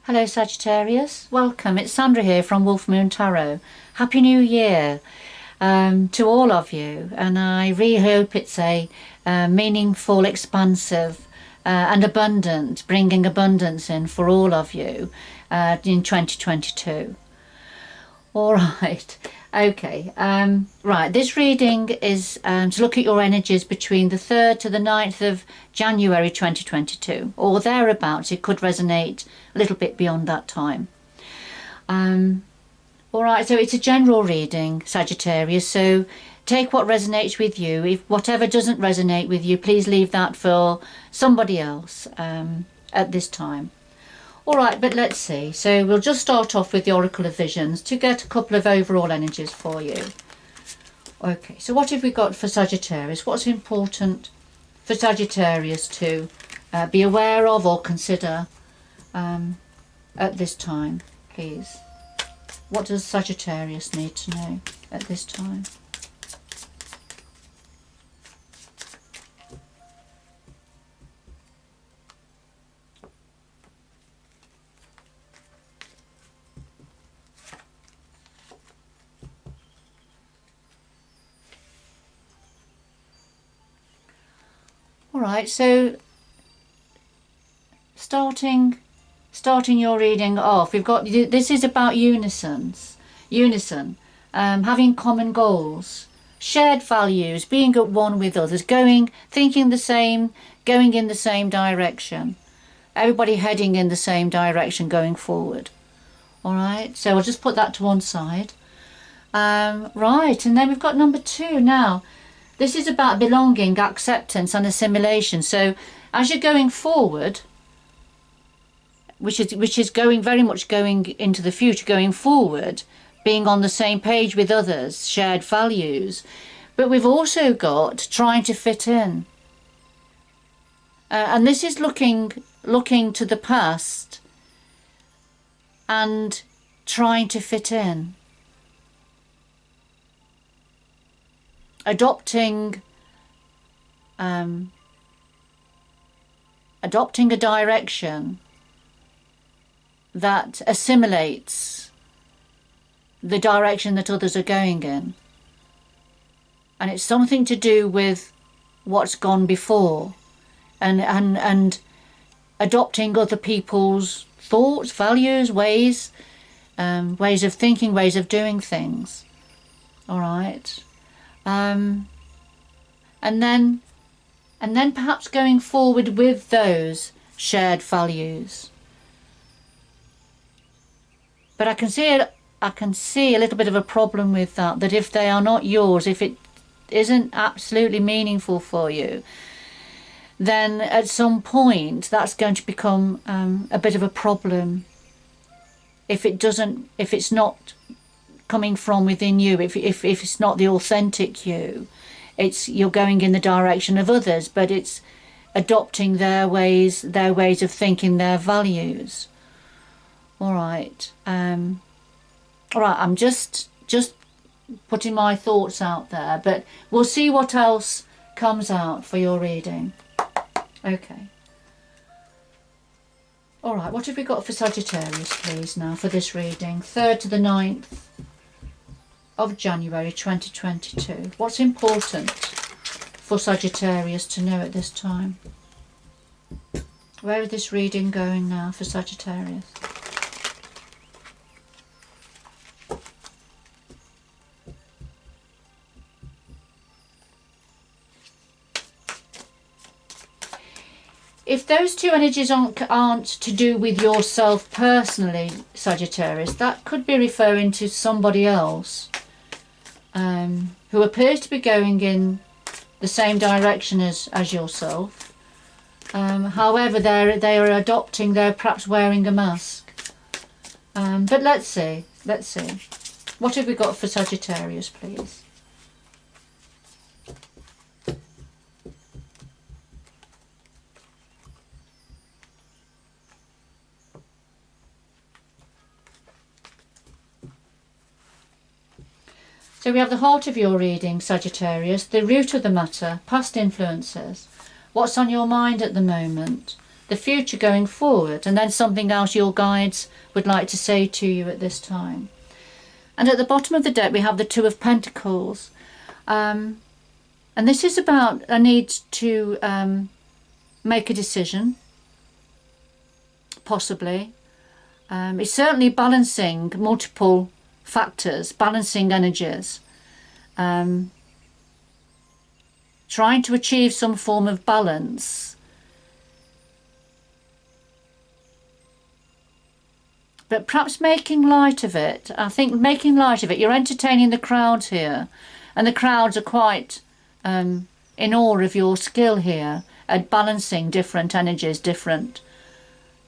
Hello Sagittarius, welcome. It's Sandra here from Wolf Moon Tarot. Happy New Year to all of you, and I really hope it's a meaningful, expansive and abundant, bringing abundance in for all of you in 2022. All right. Okay, right, this reading is to look at your energies between the 3rd to the 9th of January 2022, or thereabouts. It could resonate a little bit beyond that time. All right, so it's a general reading, Sagittarius, so take what resonates with you. If whatever doesn't resonate with you, please leave that for somebody else at this time. All right, but let's see. So we'll just start off with the Oracle of Visions to get a couple of overall energies for you. Okay, so what have we got for Sagittarius? What's important for Sagittarius to be aware of or consider at this time, please? What does Sagittarius need to know at this time? Alright, so starting your reading off, we've got, this is about unison, having common goals, shared values, being at one with others, thinking the same, going in the same direction, everybody heading in the same direction going forward. Alright, so I'll just put that to one side. Right, and then we've got number 2 now. This is about belonging, acceptance and assimilation. So as you're going forward, which is going very much going into the future, going forward, being on the same page with others, shared values. But we've also got trying to fit in. And this is looking to the past and trying to fit in. Adopting a direction that assimilates the direction that others are going in, and it's something to do with what's gone before, and adopting other people's thoughts, values, ways of thinking, ways of doing things. All right. And then perhaps going forward with those shared values. But I can see a little bit of a problem with that if they are not yours, if it isn't absolutely meaningful for you, then at some point that's going to become a bit of a problem. If it's not coming from within you, if it's not the authentic you, you're going in the direction of others, but it's adopting their ways of thinking, their values. All right, I'm just putting my thoughts out there, but we'll see what else comes out for your reading. Okay. All right, what have we got for Sagittarius, please, now for this reading? 3rd to the 9th of January 2022. What's important for Sagittarius to know at this time? Where is this reading going now for Sagittarius? If those two energies aren't to do with yourself personally, Sagittarius, that could be referring to somebody else who appears to be going in the same direction as yourself. However, they are adopting, they're perhaps wearing a mask. But let's see. What have we got for Sagittarius, please? So we have the heart of your reading, Sagittarius, the root of the matter, past influences, what's on your mind at the moment, the future going forward, and then something else your guides would like to say to you at this time. And at the bottom of the deck we have the Two of Pentacles, and this is about a need to make a decision, possibly. It's certainly balancing multiple factors, balancing energies, trying to achieve some form of balance, but perhaps making light of it. I think making light of it, you're entertaining the crowds here, and the crowds are quite in awe of your skill here at balancing different energies, different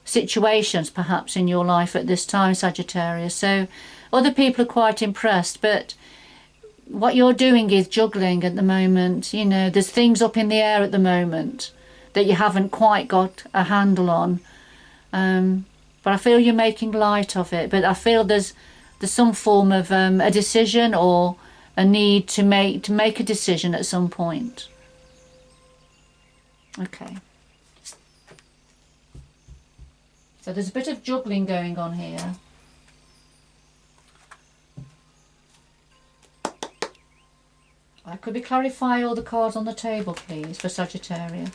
situations perhaps in your life at this time, Sagittarius. So other people are quite impressed, but what you're doing is juggling at the moment. You know, there's things up in the air at the moment that you haven't quite got a handle on, but I feel you're making light of it. But I feel there's some form of a decision or a need to make a decision at some point. Okay. So there's a bit of juggling going on here. Could we clarify all the cards on the table, please, for Sagittarius?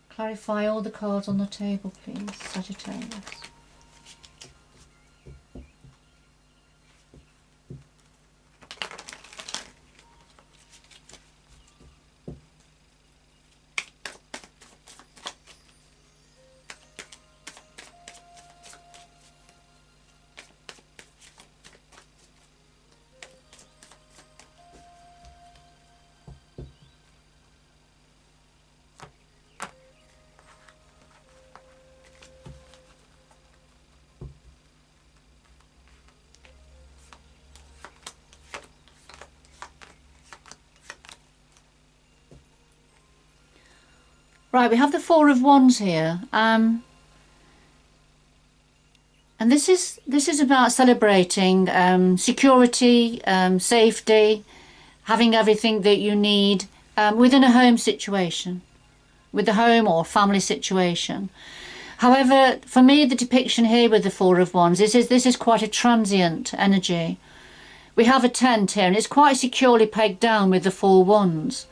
Clarify all the cards on the table, please, Sagittarius. Right, we have the Four of Wands here, and this is about celebrating security, safety, having everything that you need within a home situation, with a home or family situation. However, for me, the depiction here with the Four of Wands is this is quite a transient energy. We have a tent here, and it's quite securely pegged down with the Four Wands.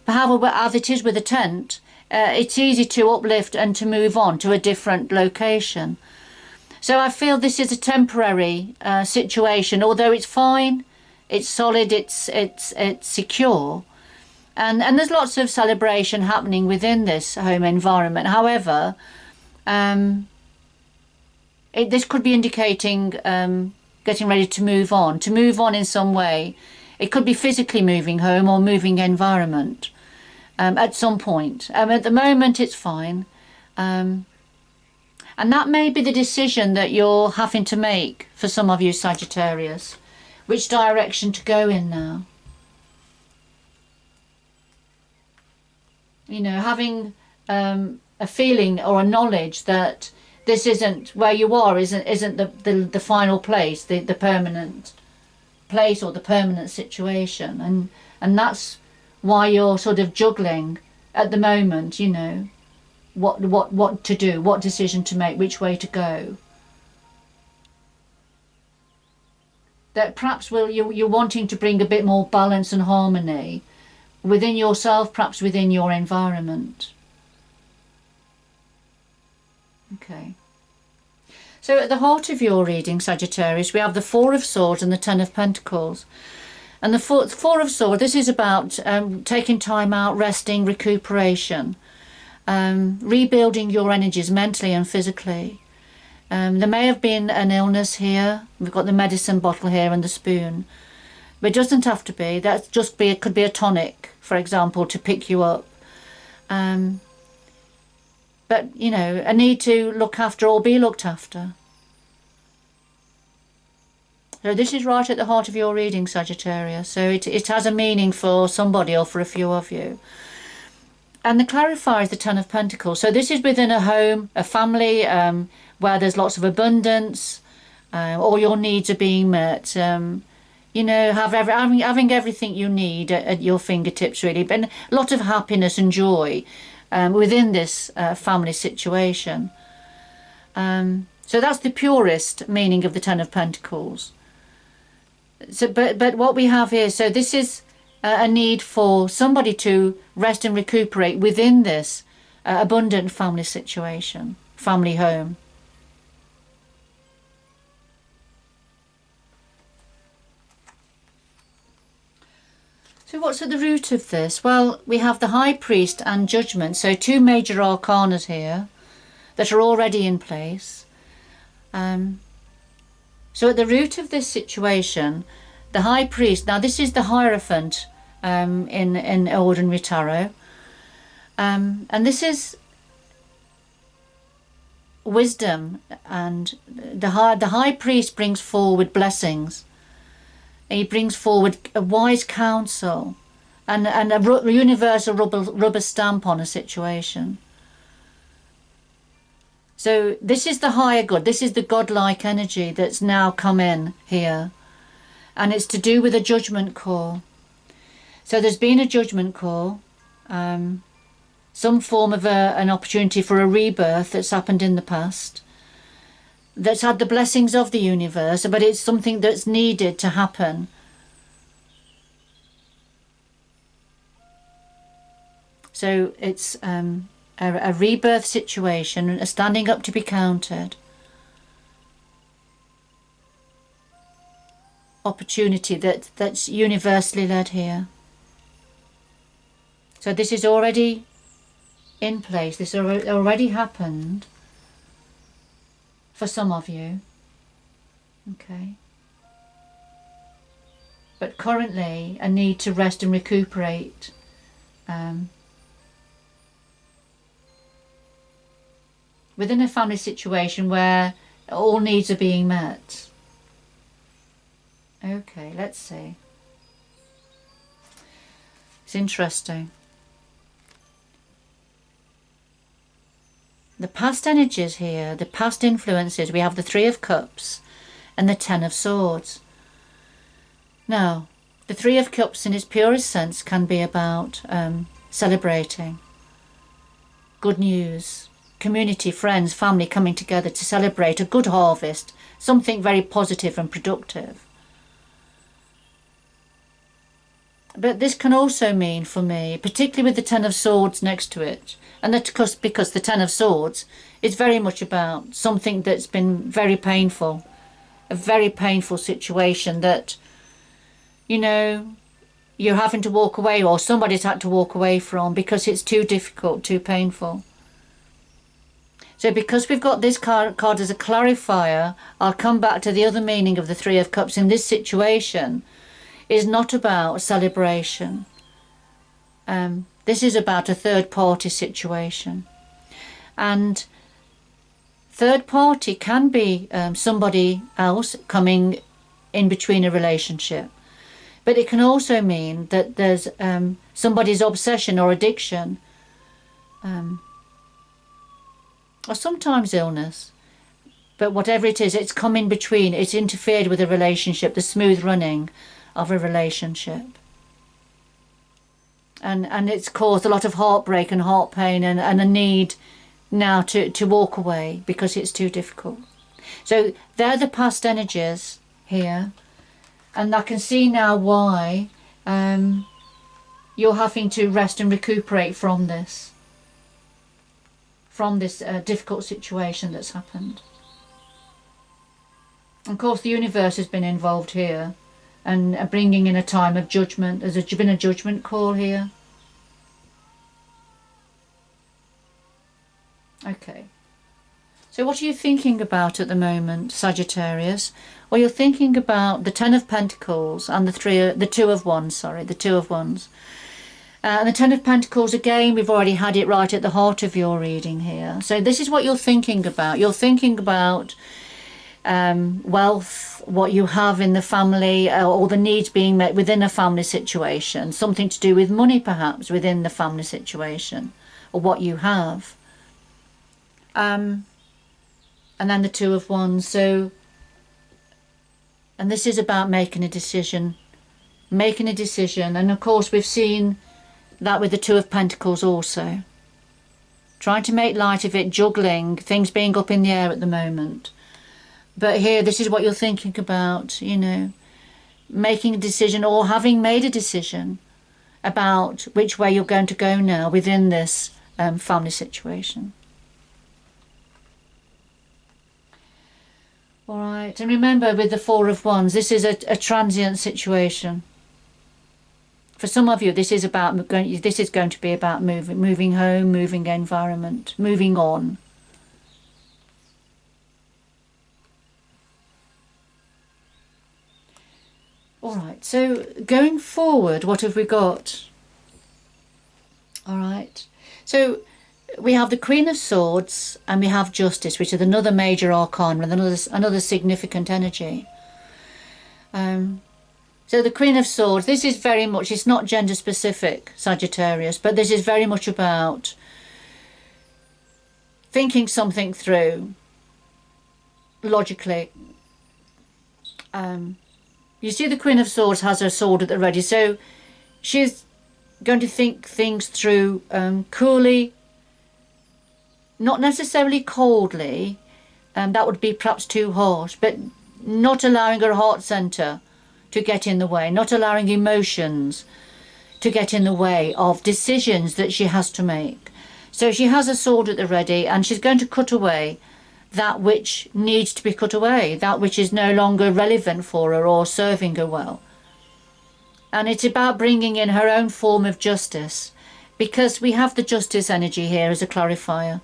However, as it is with a tent, it's easy to uplift and to move on to a different location. So I feel this is a temporary situation, although it's fine, it's solid, it's secure, and there's lots of celebration happening within this home environment. However, this could be indicating getting ready to move on in some way. It could be physically moving home or moving environment. At some point. At the moment it's fine, and that may be the decision that you're having to make for some of you, Sagittarius, which direction to go in now. You know, having a feeling or a knowledge that this isn't where you are, isn't the final place, the permanent place or the permanent situation, and that's why you're sort of juggling at the moment, you know, what to do, what decision to make, which way to go. That perhaps you're wanting to bring a bit more balance and harmony within yourself, perhaps within your environment. Okay. So at the heart of your reading, Sagittarius, we have the Four of Swords and the Ten of Pentacles. And the Four of Swords, this is about taking time out, resting, recuperation, rebuilding your energies mentally and physically. There may have been an illness here. We've got the medicine bottle here and the spoon. But it doesn't have to be. That just be, it could be a tonic, for example, to pick you up. But, you know, a need to look after or be looked after. So this is right at the heart of your reading, Sagittarius. So it has a meaning for somebody or for a few of you. And the clarifier is the Ten of Pentacles. So this is within a home, a family, where there's lots of abundance, all your needs are being met. You you know, having everything you need at your fingertips, really, but a lot of happiness and joy within this family situation. So that's the purest meaning of the Ten of Pentacles. So, but what we have here, so this is a need for somebody to rest and recuperate within this abundant family situation, family home. So what's at the root of this? Well, we have the High Priest and Judgment, so two major arcanas here that are already in place. So at the root of this situation, the High Priest, now this is the Hierophant in ordinary tarot, and this is wisdom, and the High Priest brings forward blessings. He brings forward a wise counsel and a universal rubber stamp on a situation. So this is the higher good, this is the godlike energy that's now come in here. And it's to do with a judgment call. So there's been a judgment call, some form of an opportunity for a rebirth that's happened in the past, that's had the blessings of the universe, but it's something that's needed to happen. So it's a rebirth situation, a standing up to be counted, opportunity that's universally led here. So this is already in place, this already happened for some of you, okay, but currently a need to rest and recuperate, within a family situation where all needs are being met. Okay, let's see. It's interesting. The past energies here, the past influences, we have the Three of Cups and the Ten of Swords. Now, the Three of Cups in its purest sense can be about celebrating, good news, community, friends, family coming together to celebrate a good harvest, something very positive and productive. But this can also mean for me, particularly with the Ten of Swords next to it, and that's because the Ten of Swords is very much about something that's been very painful, a very painful situation that, you know, you're having to walk away, or somebody's had to walk away from because it's too difficult, too painful. So because we've got this card as a clarifier, I'll come back to the other meaning of the Three of Cups in this situation is not about celebration. This is about a third party situation. And third party can be somebody else coming in between a relationship. But it can also mean that there's somebody's obsession or addiction, or sometimes illness. But whatever it is, it's come in between, it's interfered with a relationship, the smooth running of a relationship. And it's caused a lot of heartbreak and heart pain and a need now to walk away because it's too difficult. So they're the past energies here. And I can see now why you're having to rest and recuperate from this difficult situation that's happened. Of course, the universe has been involved here and bringing in a time of judgment. There's been a judgment call here. Okay. So what are you thinking about at the moment, Sagittarius? Well, you're thinking about the Ten of Pentacles and the Two of Wands. And the Ten of Pentacles, again, we've already had it right at the heart of your reading here. So this is what you're thinking about. You're thinking about wealth, what you have in the family, or the needs being met within a family situation. Something to do with money, perhaps, within the family situation, or what you have. And then the Two of Wands. So And this is about making a decision. Making a decision. And of course we've seen that with the Two of Pentacles also. Trying to make light of it, juggling, things being up in the air at the moment. But here, this is what you're thinking about, you know, making a decision or having made a decision about which way you're going to go now within this family situation. All right, and remember with the Four of Wands, this is a transient situation. For some of you, this is going to be about moving home, moving environment, moving on. All right, so going forward, what have we got? All right, so we have the Queen of Swords and we have Justice, which is another major arcana and another significant energy. So the Queen of Swords, this is very much, it's not gender specific, Sagittarius, but this is very much about thinking something through logically. You see the Queen of Swords has her sword at the ready, so she's going to think things through coolly, not necessarily coldly, that would be perhaps too harsh, but not allowing her heart centre to get in the way, not allowing emotions to get in the way of decisions that she has to make. So she has a sword at the ready and she's going to cut away that which needs to be cut away, that which is no longer relevant for her or serving her well. And it's about bringing in her own form of justice, because we have the Justice energy here as a clarifier.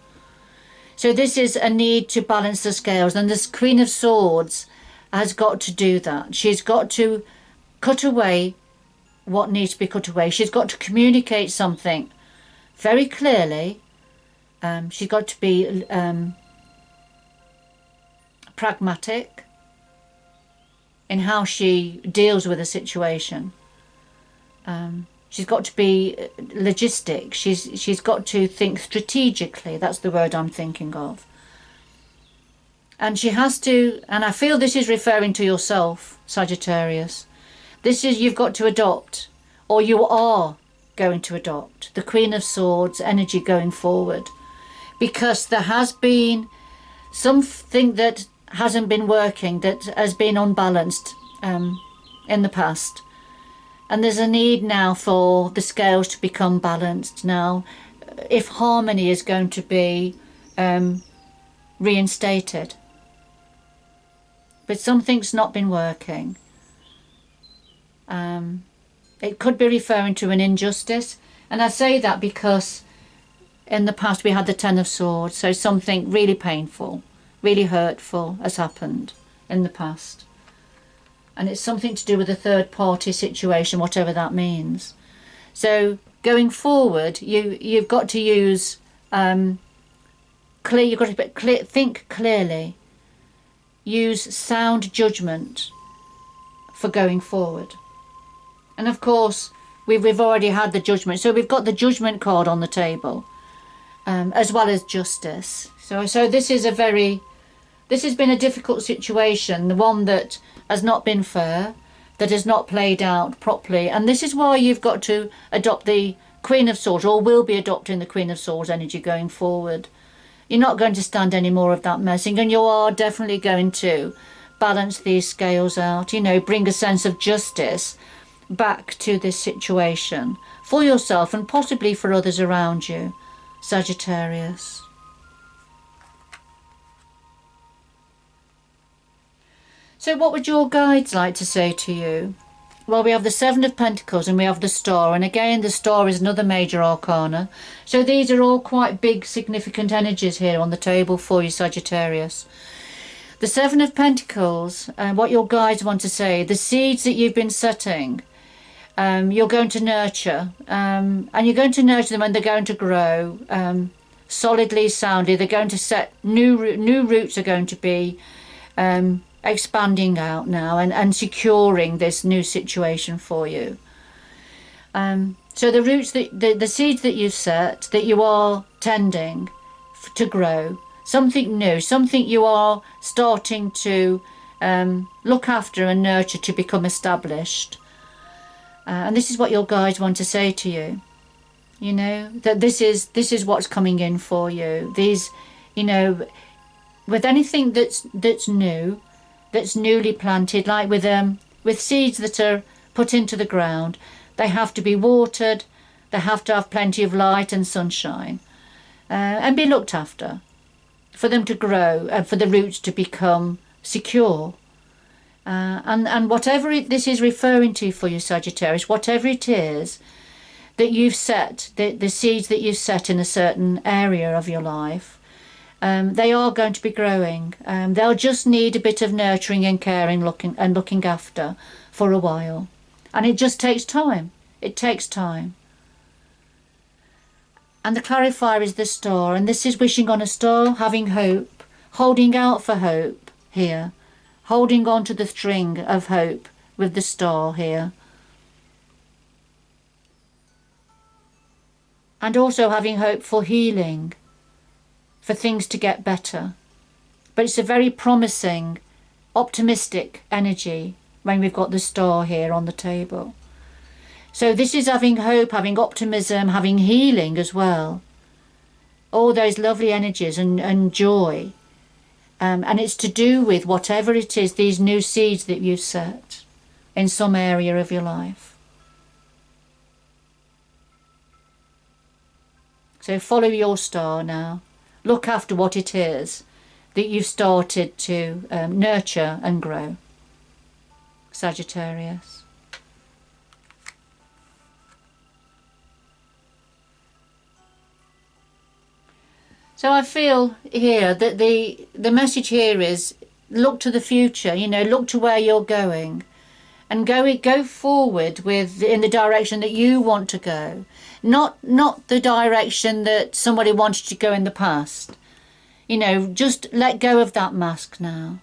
So this is a need to balance the scales, and this Queen of Swords has got to do that. She's got to cut away what needs to be cut away. She's got to communicate something very clearly. She's got to be pragmatic in how she deals with a situation. She's got to be logistic. She's got to think strategically. That's the word I'm thinking of. And she has to, and I feel this is referring to yourself, Sagittarius. This is, you've got to adopt, or you are going to adopt, the Queen of Swords energy going forward. Because there has been something that hasn't been working, that has been unbalanced in the past. And there's a need now for the scales to become balanced now, if harmony is going to be reinstated. But something's not been working. It could be referring to an injustice. And I say that because in the past we had the Ten of Swords, so something really painful, really hurtful has happened in the past. And it's something to do with a third party situation, whatever that means. So going forward, you've got to use you've got to think clearly, use sound judgment for going forward. And of course, we've already had the Judgment, so we've got the Judgment card on the table, as well as Justice. So this has been a difficult situation, the one that has not been fair, that has not played out properly. And this is why you've got to adopt the Queen of Swords, or will be adopting the Queen of Swords energy going forward. You're not going to stand any more of that messing, and you are definitely going to balance these scales out, bring a sense of justice back to this situation for yourself and possibly for others around you, Sagittarius. So what would your guides like to say to you? Well, we have the Seven of Pentacles and we have the Star, and again the Star is another major arcana. So these are all quite big, significant energies here on the table for you, Sagittarius. The Seven of Pentacles, and what your guides want to say, the seeds that you've been setting, you're going to nurture, and you're going to nurture them and they're going to grow solidly, soundly. They're going to set new roots are going to be expanding out now and securing this new situation for you. So the roots, the seeds that you've set, that you are tending to grow, something new, something you are starting to look after and nurture to become established. And this is what your guides want to say to you. You know, that this is what's coming in for you. These, you know, with anything that's new, that's newly planted, like with seeds that are put into the ground, they have to be watered, they have to have plenty of light and sunshine, and be looked after for them to grow and for the roots to become secure. And whatever this is referring to for you, Sagittarius, whatever it is that you've set, the seeds that you've set in a certain area of your life, they are going to be growing. They'll just need a bit of nurturing and caring, looking after for a while. And it just takes time. It takes time. And the clarifier is the star. And this is wishing on a star, having hope, holding out for hope here. Holding on to the string of hope with the star here. And also having hope for healing, for things to get better. But it's a very promising, optimistic energy when we've got the star here on the table. So this is having hope, having optimism, having healing as well. All those lovely energies and joy. And it's to do with whatever it is, these new seeds that you've set in some area of your life. So follow your star now. Look after what it is that you've started to nurture and grow. Sagittarius. So I feel here that the message here is look to the future, you know, look to where you're going and go forward in the direction that you want to go. Not the direction that somebody wanted to go in the past. You know, just let go of that mask now.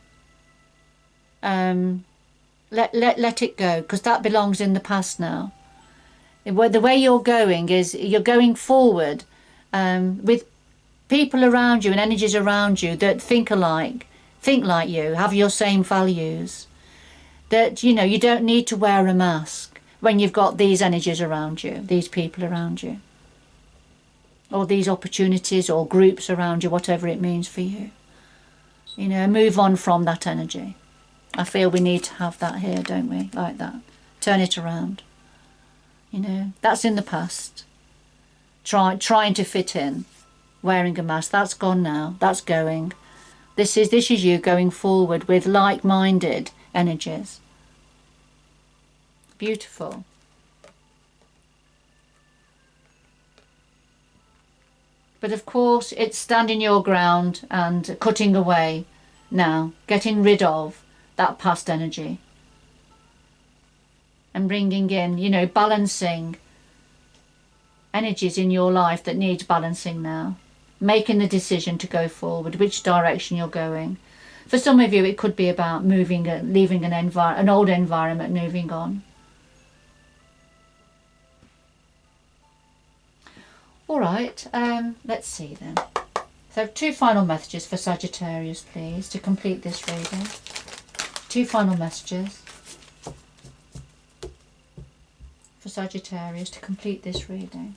Let it go, because that belongs in the past now. The way you're going is you're going forward with people around you and energies around you that think like you, have your same values. That, you know, you don't need to wear a mask when you've got these energies around you, these people around you, or these opportunities or groups around you, whatever it means for you. You know, move on from that energy. I feel we need to have that here, don't we? Like that. Turn it around. You know, that's in the past. Trying to fit in. Wearing a mask, that's gone now. That's going. This is you going forward with like-minded energies. Beautiful. But of course, it's standing your ground and cutting away now, getting rid of that past energy. And bringing in, you know, balancing energies in your life that need balancing now. Making the decision to go forward, which direction you're going. For some of you, it could be about moving, leaving an old environment, moving on. All right, let's see then. So 2 final messages for Sagittarius, please, to complete this reading. 2 final messages for Sagittarius to complete this reading.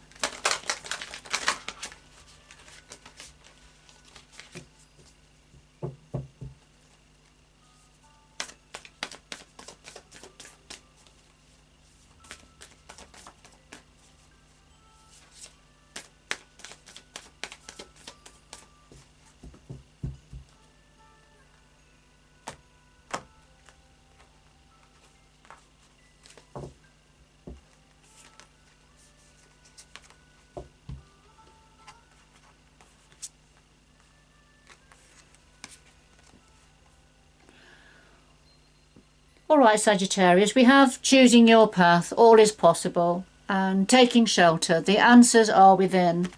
Alright, Sagittarius, we have choosing your path, all is possible, and taking shelter. The answers are within.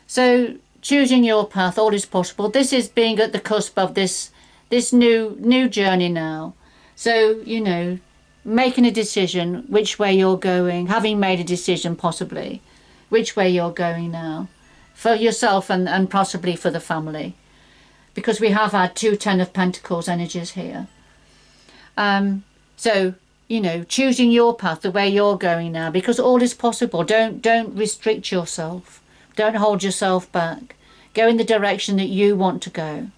So, choosing your path, all is possible. This is being at the cusp of this new journey now. So, you know, making a decision which way you're going, having made a decision possibly, which way you're going now, for yourself and possibly for the family. Because we have had 2 Ten of Pentacles energies here. So, you know, choosing your path, the way you're going now, because all is possible. Don't restrict yourself. Don't hold yourself back. Go in the direction that you want to go.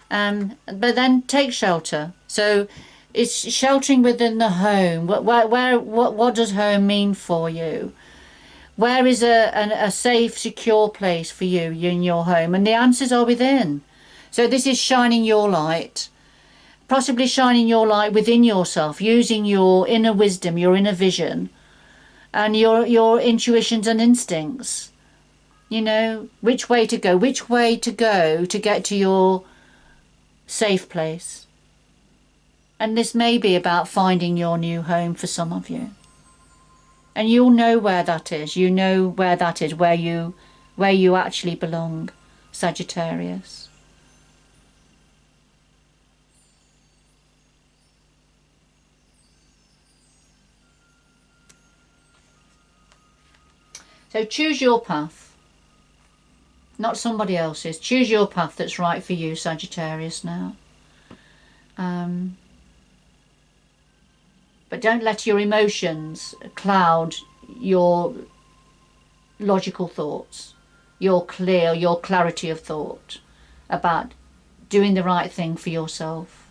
But then take shelter. So it's sheltering within the home. What does home mean for you? Where is a safe, secure place for you in your home? And the answers are within. So this is shining your light, possibly shining your light within yourself, using your inner wisdom, your inner vision, and your intuitions and instincts. You know, which way to go to get to your safe place. And this may be about finding your new home for some of you. And you'll know where that is. You know where that is, where you actually belong, Sagittarius. So choose your path, not somebody else's. Choose your path that's right for you, Sagittarius, now. But don't let your emotions cloud your logical thoughts, your clarity of thought about doing the right thing for yourself.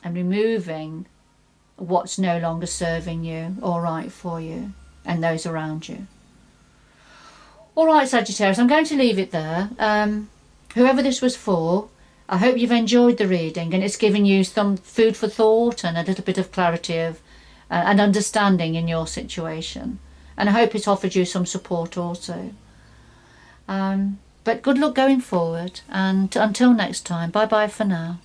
And removing what's no longer serving you or right for you and those around you. All right, Sagittarius, I'm going to leave it there. Whoever this was for, I hope you've enjoyed the reading and it's given you some food for thought and a little bit of clarity of and understanding in your situation. And I hope it's offered you some support also. But good luck going forward, and until next time, bye bye for now.